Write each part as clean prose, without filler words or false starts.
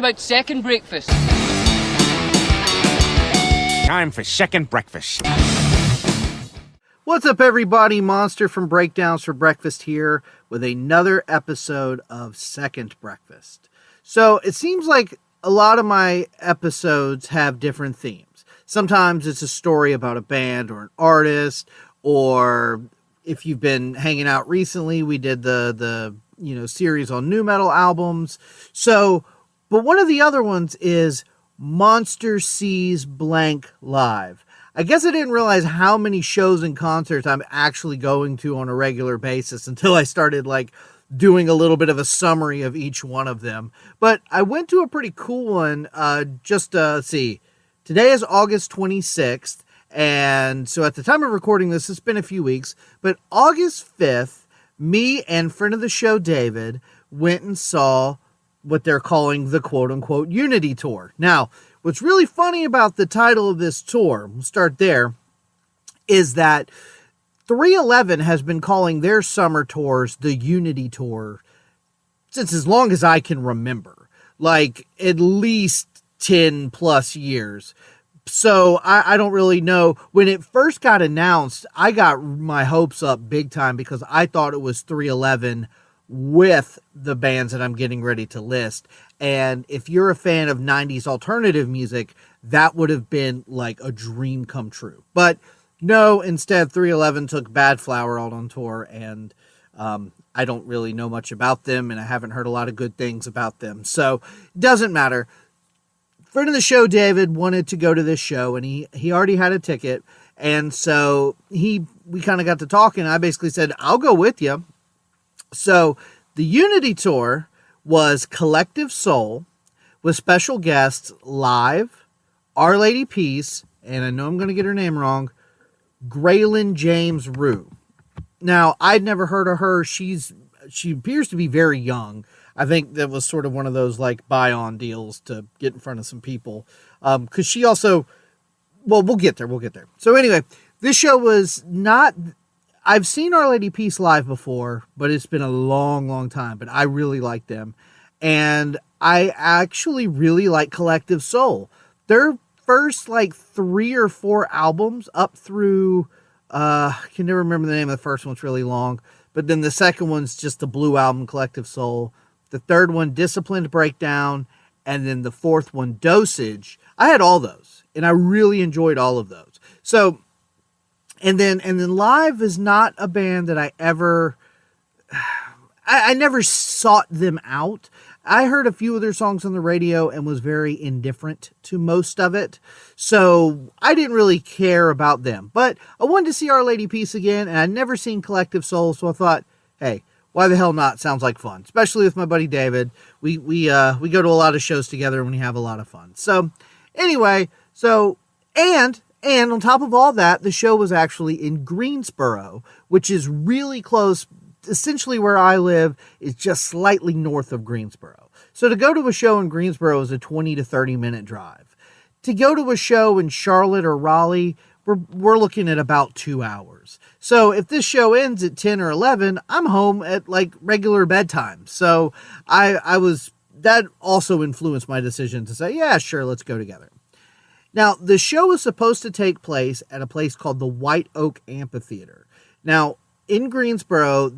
about second breakfast. Time for second breakfast. What's up, everybody? Monster from Breakdowns for Breakfast here with another episode of Second Breakfast. So it seems like a lot of my episodes have different themes. Sometimes it's a story about a band or an artist, or if you've been hanging out recently, we did the series on new metal albums. So, but one of the other ones is Monster Sees Blank Live. I guess I didn't realize how many shows and concerts I'm actually going to on a regular basis until I started doing a little bit of a summary of each one of them. But I went to a pretty cool one see. Today is August 26th, and so at the time of recording this, it's been a few weeks, but August 5th, me and friend of the show, David, went and saw what they're calling the quote-unquote Unity Tour. Now, what's really funny about the title of this tour, we'll start there, is that 311 has been calling their summer tours the Unity Tour since as long as I can remember. At least 10 plus years. So I don't really know. When it first got announced, I got my hopes up big time because I thought it was 311 with the bands that I'm getting ready to list. And if you're a fan of 90s alternative music, that would have been like a dream come true. But no, instead 311 took Bad Flower out on tour, and I don't really know much about them, and I haven't heard a lot of good things about them. So it doesn't matter. Friend of the show, David, wanted to go to this show, and he already had a ticket. And so we kind of got to talking. I basically said, I'll go with you. So the Unity Tour was Collective Soul with special guests Live, Our Lady Peace, and I know I'm going to get her name wrong, Greylin James Rue. Now, I'd never heard of her. She appears to be very young. I think that was sort of one of those buy-on deals to get in front of some people. Because she also, well, we'll get there. So anyway, this show was not... I've seen Our Lady Peace live before, but it's been a long, long time. But I really like them. And I actually really like Collective Soul. Their first 3 or 4 albums up through, I can never remember the name of the first one. It's really long. But then the second one's just the Blue Album, Collective Soul. The third one, Disciplined Breakdown. And then the fourth one, Dosage. I had all those. And I really enjoyed all of those. So... And then Live is not a band that I never sought them out. I heard a few of their songs on the radio and was very indifferent to most of it. So I didn't really care about them. But I wanted to see Our Lady Peace again, and I'd never seen Collective Soul, so I thought, hey, why the hell not? Sounds like fun. Especially with my buddy David. We go to a lot of shows together and we have a lot of fun. So anyway, and on top of all that, the show was actually in Greensboro, which is really close. Essentially where I live is just slightly north of Greensboro. So to go to a show in Greensboro is a 20 to 30 minute drive. To go to a show in Charlotte or Raleigh, we're looking at about 2 hours. So if this show ends at 10 or 11, I'm home at regular bedtime. So that also influenced my decision to say, yeah, sure, let's go together. Now, the show was supposed to take place at a place called the White Oak Amphitheater. Now, in Greensboro,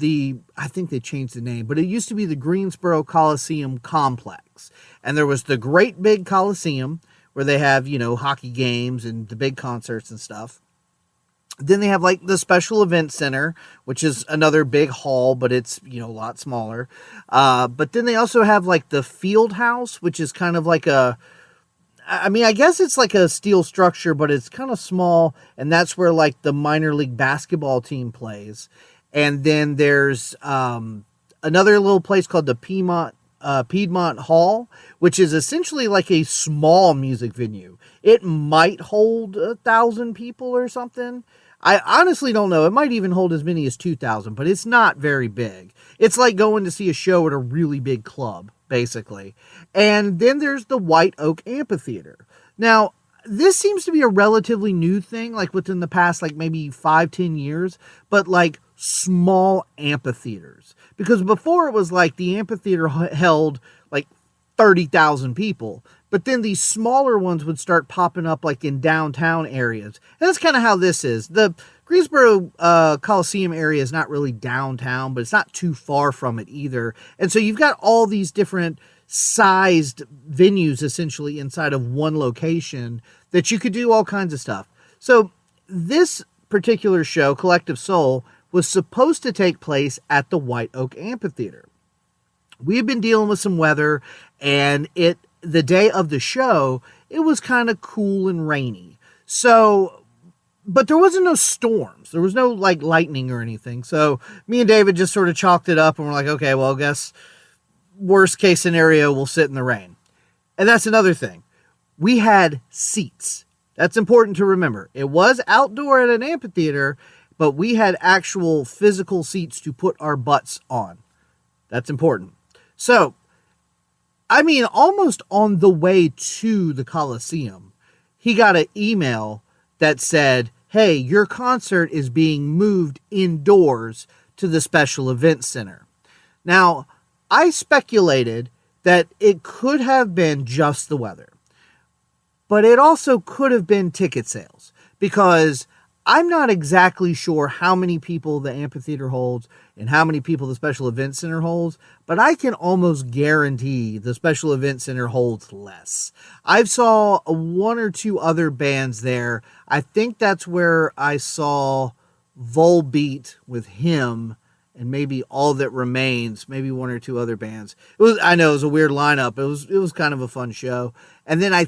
I think they changed the name, but it used to be the Greensboro Coliseum Complex. And there was the great big Coliseum where they have, hockey games and the big concerts and stuff. Then they have the Special Event Center, which is another big hall, but it's, a lot smaller. But then they also have the Field House, which is kind of I guess it's a steel structure, but it's kind of small, and that's where the minor league basketball team plays. And then there's another little place called the Piedmont Hall, which is essentially a small music venue. It might hold 1,000 people or something. I honestly don't know. It might even hold as many as 2,000, but it's not very big. It's like going to see a show at a really big club, basically. And then there's the White Oak Amphitheater. Now, this seems to be a relatively new thing, within the past, maybe 5-10 years, but small amphitheaters. Because before it was the amphitheater held 30,000 people. But then these smaller ones would start popping up like in downtown areas. And that's kind of how this is. The Greensboro Coliseum area is not really downtown, but it's not too far from it either. And so you've got all these different sized venues essentially inside of one location that you could do all kinds of stuff. So this particular show, Collective Soul, was supposed to take place at the White Oak Amphitheater. We've been dealing with some weather, and the day of the show, it was kind of cool and rainy. So, but there wasn't no storms. There was no like lightning or anything. So me and David just sort of chalked it up and we're like, okay, well, I guess worst case scenario, we'll sit in the rain. And that's another thing. We had seats. That's important to remember. It was outdoor at an amphitheater, but we had actual physical seats to put our butts on. That's important. So, I mean, almost on the way to the Coliseum, he got an email that said, hey, your concert is being moved indoors to the Special Events Center. Now, I speculated that it could have been just the weather, but it also could have been ticket sales, because I'm not exactly sure how many people the amphitheater holds and how many people the Special Events Center holds, but I can almost guarantee the Special Events Center holds less. I've saw one or two other bands there. I think that's where I saw Volbeat with him and maybe All That Remains, maybe one or two other bands. I know it was a weird lineup. It was kind of a fun show. And then I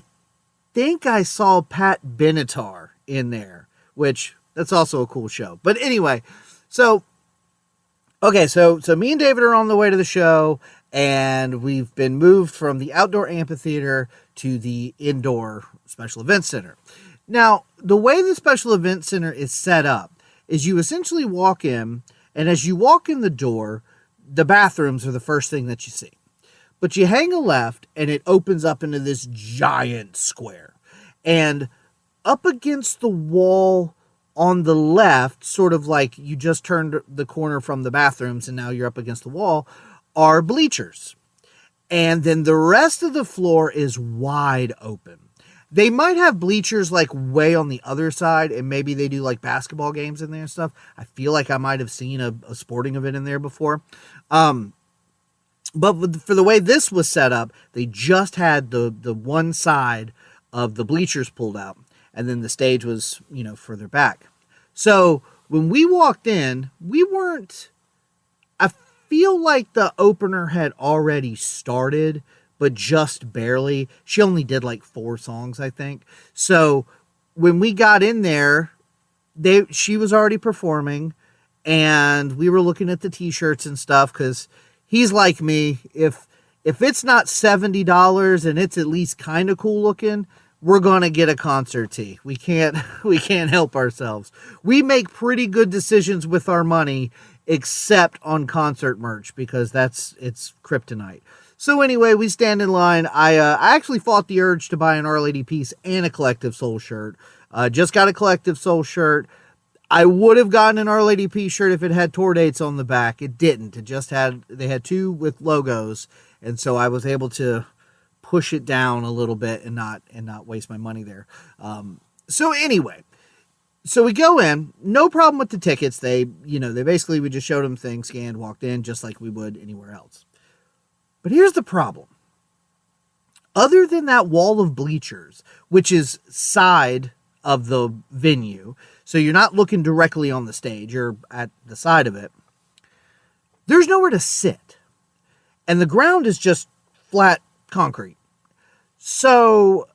think I saw Pat Benatar in there, which that's also a cool show. But anyway, so me and David are on the way to the show, and we've been moved from the outdoor amphitheater to the indoor Special Events Center. Now, the way the Special Events Center is set up is you essentially walk in, and as you walk in the door, the bathrooms are the first thing that you see. But you hang a left, and it opens up into this giant square. And up against the wall on the left, sort of like you just turned the corner from the bathrooms and now you're up against the wall, are bleachers. And then the rest of the floor is wide open. They might have bleachers like way on the other side, and maybe they do like basketball games in there and stuff. I feel like I might have seen a sporting event in there before. But for the way this was set up, they just had the one side of the bleachers pulled out, and then the stage was, further back. So when we walked in, I feel like the opener had already started, but just barely. She only did like 4 songs, I think. So when we got in there, she was already performing, and we were looking at the t-shirts and stuff, because he's like me. If it's not $70 and it's at least kind of cool looking, we're going to get a concert tee. We can't help ourselves. We make pretty good decisions with our money, except on concert merch, because it's kryptonite. So anyway, we stand in line. I actually fought the urge to buy an Our Lady Peace and a Collective Soul shirt. Just got a Collective Soul shirt. I would have gotten an Our Lady Peace shirt if it had tour dates on the back. It didn't. They had 2 with logos, and so I was able to push it down a little bit and not waste my money there. So anyway, so we go in, no problem with the tickets. They basically, we just showed them things, scanned, walked in, just like we would anywhere else. But here's the problem. Other than that wall of bleachers, which is side of the venue, so you're not looking directly on the stage, you're at the side of it, there's nowhere to sit. And the ground is just flat concrete. So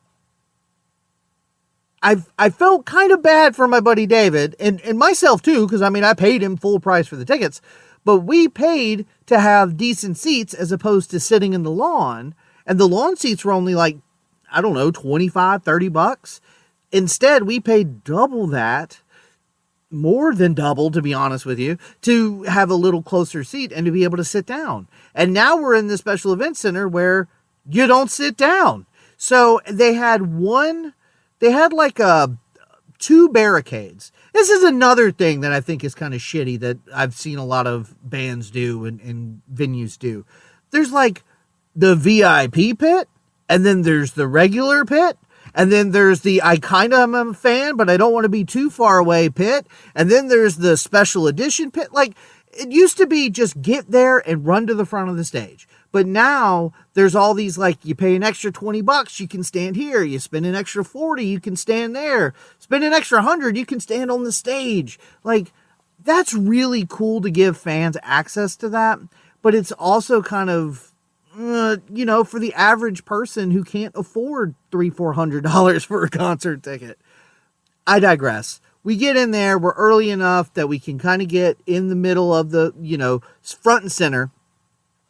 I felt kind of bad for my buddy David, and myself too, because I paid him full price for the tickets, but we paid to have decent seats as opposed to sitting in the lawn, and the lawn seats were only like, I don't know, $25-$30. Instead, we paid double that, more than double, to be honest with you, to have a little closer seat and to be able to sit down. And now we're in the Special Events Center where you don't sit down. So they had like 2 barricades. This is another thing that I think is kind of shitty that I've seen a lot of bands do and venues do. There's like the VIP pit, and then there's the regular pit, and then there's the I kind of am a fan, but I don't want to be too far away pit, and then there's the special edition pit. Like, it used to be just get there and run to the front of the stage. But now there's all these, like, you pay an extra $20, you can stand here. You spend an extra 40, you can stand there. Spend an extra 100, you can stand on the stage. Like, that's really cool to give fans access to that. But it's also kind of, for the average person who can't afford $300-$400 for a concert ticket. I digress. We get in there, we're early enough that we can kind of get in the middle of the, front and center.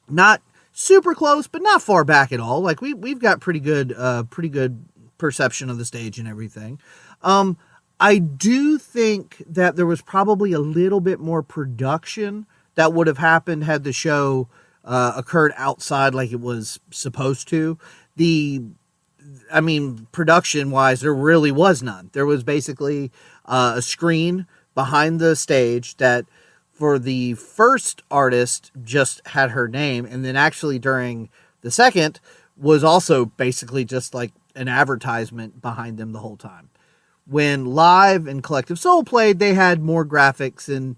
Not super close, but not far back at all. Like, we've got pretty good perception of the stage and everything. I do think that there was probably a little bit more production that would have happened had the show occurred outside like it was supposed to. Production-wise, there really was none. There was basically a screen behind the stage that, for the first artist, just had her name, and then actually during the second was also basically just like an advertisement behind them the whole time. When Live and Collective Soul played, they had more graphics, and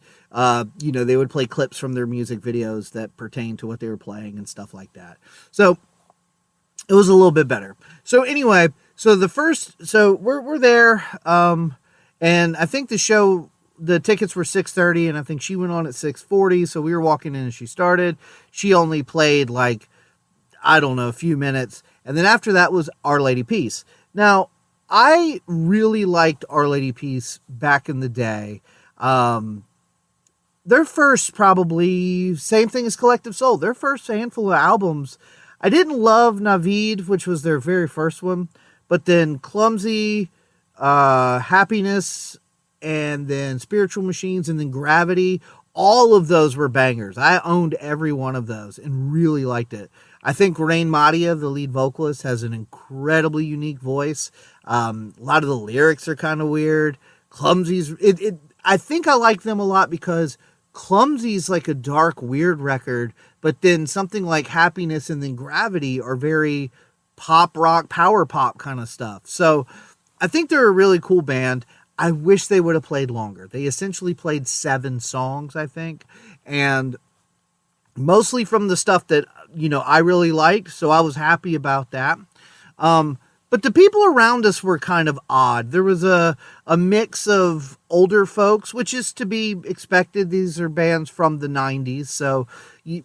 they would play clips from their music videos that pertain to what they were playing and stuff like that. So it was a little bit better. So anyway, so we're there, and I think the tickets were 6:30, and I think she went on at 6:40, so we were walking in and she started. She only played a few minutes, and then after that was Our Lady Peace. Now, I really liked Our Lady Peace back in the day. Their first, probably, same thing as Collective Soul, their first handful of albums, I didn't love Navid, which was their very first one, but then Clumsy, Happiness, and then Spiritual Machines, and then Gravity, all of those were bangers. I owned every one of those and really liked it. I think Rain Madia, the lead vocalist, has an incredibly unique voice. A lot of the lyrics are kind of weird. Clumsy's, I think I like them a lot because Clumsy's like a dark, weird record, but then something like Happiness and then Gravity are very pop rock, power pop kind of stuff. So I think they're a really cool band. I wish they would have played longer. They essentially played 7 songs, I think, and mostly from the stuff that, I really liked, so I was happy about that. But the people around us were kind of odd. There was a mix of older folks, which is to be expected. These are bands from the 90s,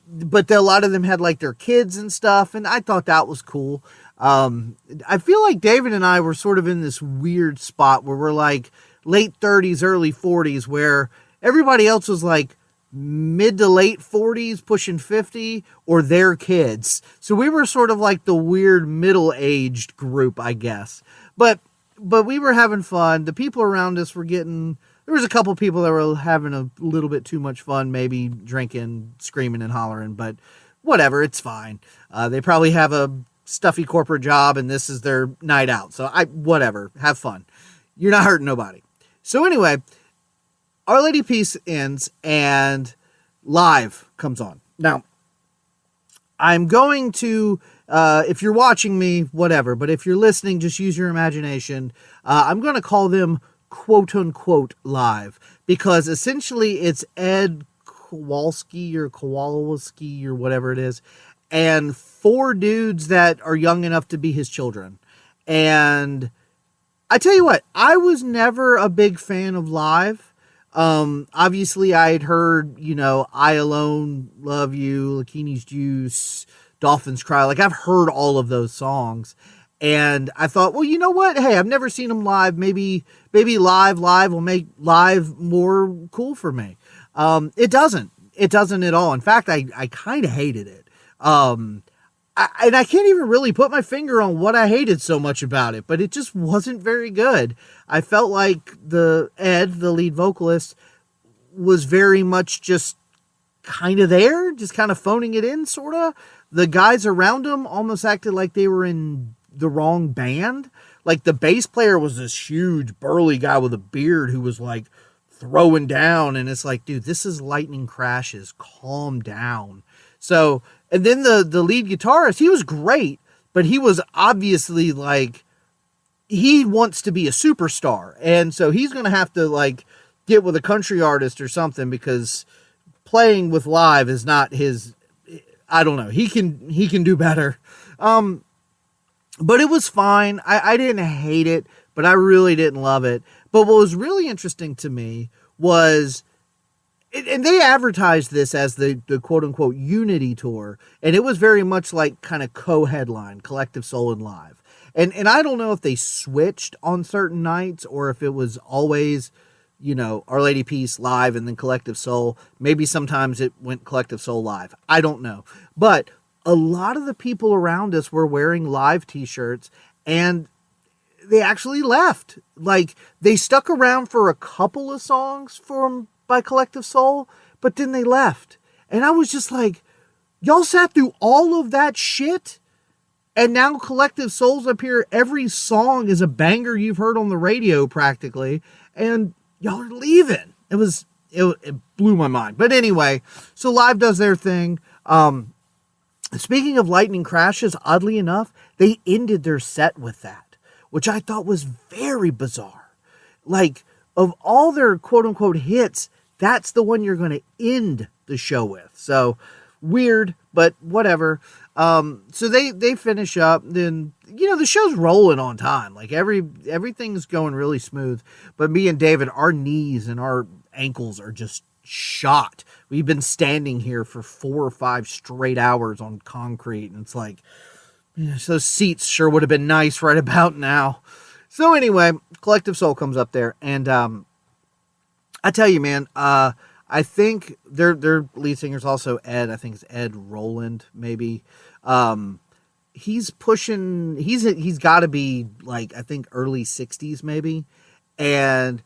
but a lot of them had like their kids and stuff, and I thought that was cool. I feel like David and I were sort of in this weird spot where we're like late 30s, early 40s, where everybody else was like mid to late 40s, pushing 50, or their kids. So we were sort of like the weird middle-aged group, I guess. But we were having fun. The people around us were there was a couple people that were having a little bit too much fun, maybe drinking, screaming and hollering, but whatever, it's fine. They probably have a stuffy corporate job and this is their night out. So whatever, have fun. You're not hurting nobody. So anyway, Our Lady Peace ends and Live comes on. Now, I'm going to, if you're watching me, whatever, but if you're listening, just use your imagination. I'm going to call them quote unquote live because essentially it's Ed Kowalski or whatever it is, and 4 dudes that are young enough to be his children. And I tell you what, I was never a big fan of Live. Obviously I had heard, I Alone Love You, Lakini's Juice, Dolphins Cry. Like, I've heard all of those songs. And I thought, well, you know what? Hey, I've never seen them live. Maybe live will make Live more cool for me. It doesn't at all. In fact, I kind of hated it. I can't even really put my finger on what I hated so much about it, but it just wasn't very good. I felt like the lead vocalist, was very much just kind of there, just kind of phoning it in, sort of. The guys around him almost acted like they were in the wrong band. Like, the bass player was this huge, burly guy with a beard who was like throwing down, and it's like, dude, this is Lightning Crashes. Calm down. So And then the lead guitarist, he was great, but he was obviously like, he wants to be a superstar. And so he's going to have to like get with a country artist or something, because playing with live is not his, I don't know. He can do better. But it was fine. I didn't hate it, but I really didn't love it. But what was really interesting to me was, and they advertised this as the quote unquote Unity tour, and it was very much like kind of co-headline, Collective Soul and Live. And I don't know if they switched on certain nights or if it was always, Our Lady Peace live and then Collective Soul. Maybe sometimes it went Collective Soul live. I don't know. But a lot of the people around us were wearing live t-shirts, and they actually left. Like, they stuck around for a couple of songs by Collective Soul, but then they left. And I was just like, y'all sat through all of that shit, and now Collective Soul's up here. Every song is a banger you've heard on the radio practically, and y'all are leaving. It blew my mind. But anyway, so Live does their thing. Speaking of lightning crashes, oddly enough, they ended their set with that, which I thought was very bizarre. Like, of all their quote-unquote hits, that's the one you're going to end the show with. So, weird, but whatever. So they finish up, then, the show's rolling on time. Like, everything's going really smooth. But me and David, our knees and our ankles are just shot. We've been standing here for 4 or 5 straight hours on concrete, and it's like, those seats sure would have been nice right about now. So anyway, Collective Soul comes up there, and I tell you, man, I think their lead singer's also Ed. I think it's Ed Roland, maybe. He's pushing. He's got to be like, I think early 60s maybe, and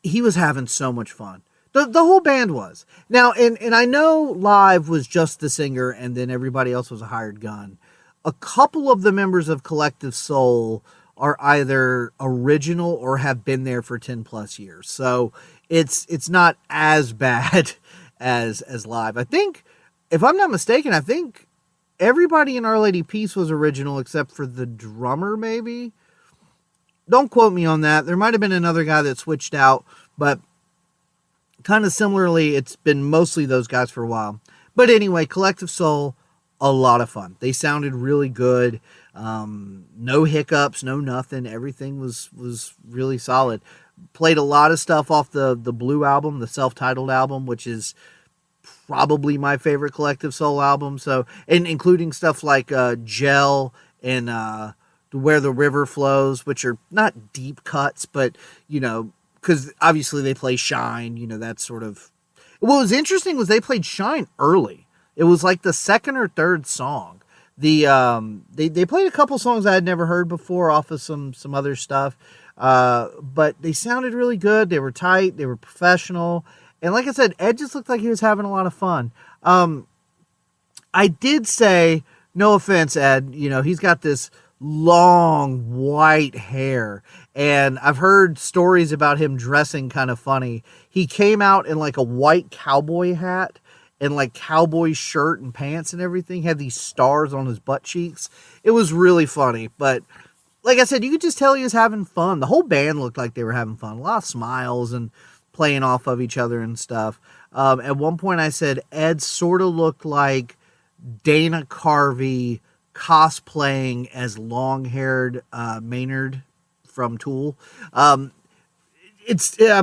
he was having so much fun. The whole band was. Now, and I know Live was just the singer, and then everybody else was a hired gun. A couple of the members of Collective Soul are either original or have been there for 10 plus years. So it's not as bad as Live. I think, if I'm not mistaken, I think everybody in Our Lady Peace was original except for the drummer, maybe. Don't quote me on that. There might have been another guy that switched out, but kind of similarly, it's been mostly those guys for a while. But anyway, Collective Soul, a lot of fun. They sounded really good. No hiccups, no nothing. Everything was really solid. Played a lot of stuff off the Blue album, the self-titled album, which is probably my favorite Collective Soul album. So, and including stuff like Gel and Where the River Flows, which are not deep cuts, but, because obviously they play Shine, that sort of. What was interesting was they played Shine early. It was like the second or third song. They played a couple songs I had never heard before off of some other stuff, but they sounded really good. They were tight. They were professional, and like I said, Ed just looked like he was having a lot of fun. I did say, no offense, Ed. He's got this long white hair, and I've heard stories about him dressing kind of funny. He came out in like a white cowboy hat and like cowboy shirt and pants and everything. He had these stars on his butt cheeks. It was really funny, but like I said, you could just tell he was having fun. The whole band looked like they were having fun. A lot of smiles and playing off of each other and stuff. At one point I said Ed sort of looked like Dana Carvey cosplaying as long-haired Maynard from Tool. I'm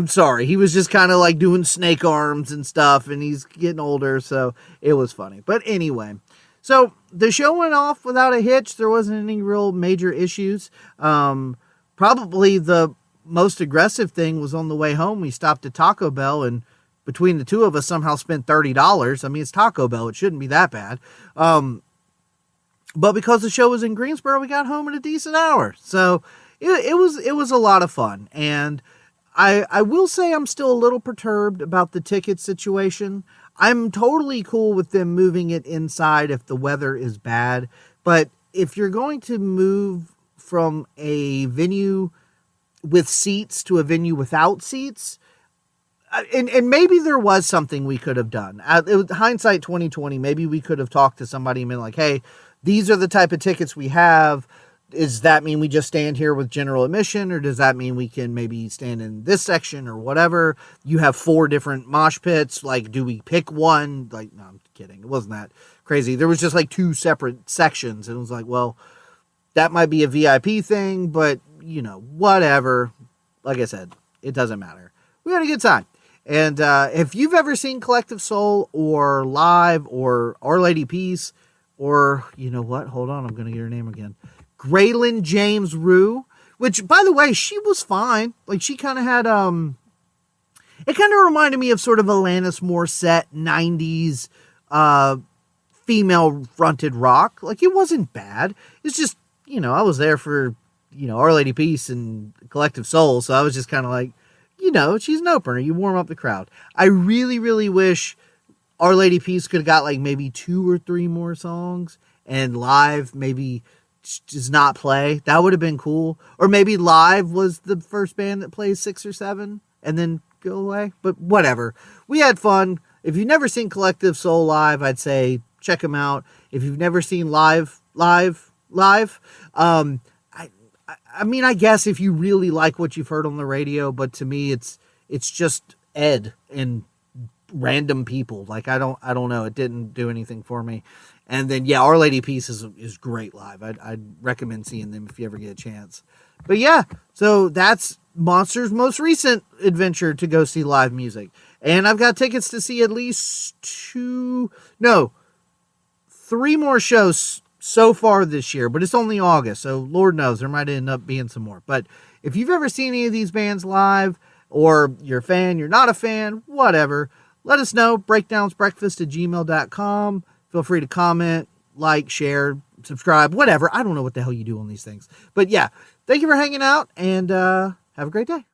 sorry. He was just kind of like doing snake arms and stuff, and he's getting older, so it was funny. But anyway, so the show went off without a hitch. There wasn't any real major issues. Probably the most aggressive thing was on the way home. We stopped at Taco Bell, and between the two of us somehow spent $30. I mean, it's Taco Bell. It shouldn't be that bad. But because the show was in Greensboro, we got home in a decent hour. So it was a lot of fun. And I will say I'm still a little perturbed about the ticket situation. I'm totally cool with them moving it inside if the weather is bad. But if you're going to move from a venue with seats to a venue without seats, And maybe there was something we could have done. It was hindsight 2020. Maybe we could have talked to somebody and been like, hey, these are the type of tickets we have. Does that mean we just stand here with general admission, or does that mean we can maybe stand in this section or whatever? You have 4 different mosh pits. Like, do we pick one? Like, no, I'm kidding. It wasn't that crazy. There was just like 2 separate sections. And it was like, well, that might be a VIP thing, but whatever. Like I said, it doesn't matter. We had a good time. And if you've ever seen Collective Soul or Live or Our Lady Peace or, you know what? Hold on. I'm going to get her name again. Greylin James Rue, which, by the way, she was fine. Like, she kind of had, it kind of reminded me of sort of Alanis Morissette 90s female-fronted rock. Like, it wasn't bad. It's just, I was there for, Our Lady Peace and Collective Soul, so I was just kind of like, she's an opener. You warm up the crowd. I really, really wish Our Lady Peace could have got like maybe 2 or 3 more songs, and Live maybe just not play. That would have been cool. Or maybe Live was the first band that plays 6 or 7 and then go away. But whatever. We had fun. If you've never seen Collective Soul live, I'd say check them out. If you've never seen live, I mean, I guess if you really like what you've heard on the radio, but to me, it's just Ed and random people. Like, I don't know. It didn't do anything for me. And then, yeah, Our Lady Peace is great live. I'd recommend seeing them if you ever get a chance. But yeah, so that's Monster's most recent adventure to go see live music. And I've got tickets to see at least 3 more shows so far this year, but it's only August, so Lord knows, there might end up being some more. But if you've ever seen any of these bands live, or you're a fan, you're not a fan, whatever, let us know. breakdownsbreakfast@gmail.com. Feel free to comment, like, share, subscribe, whatever. I don't know what the hell you do on these things. But yeah, thank you for hanging out, and have a great day.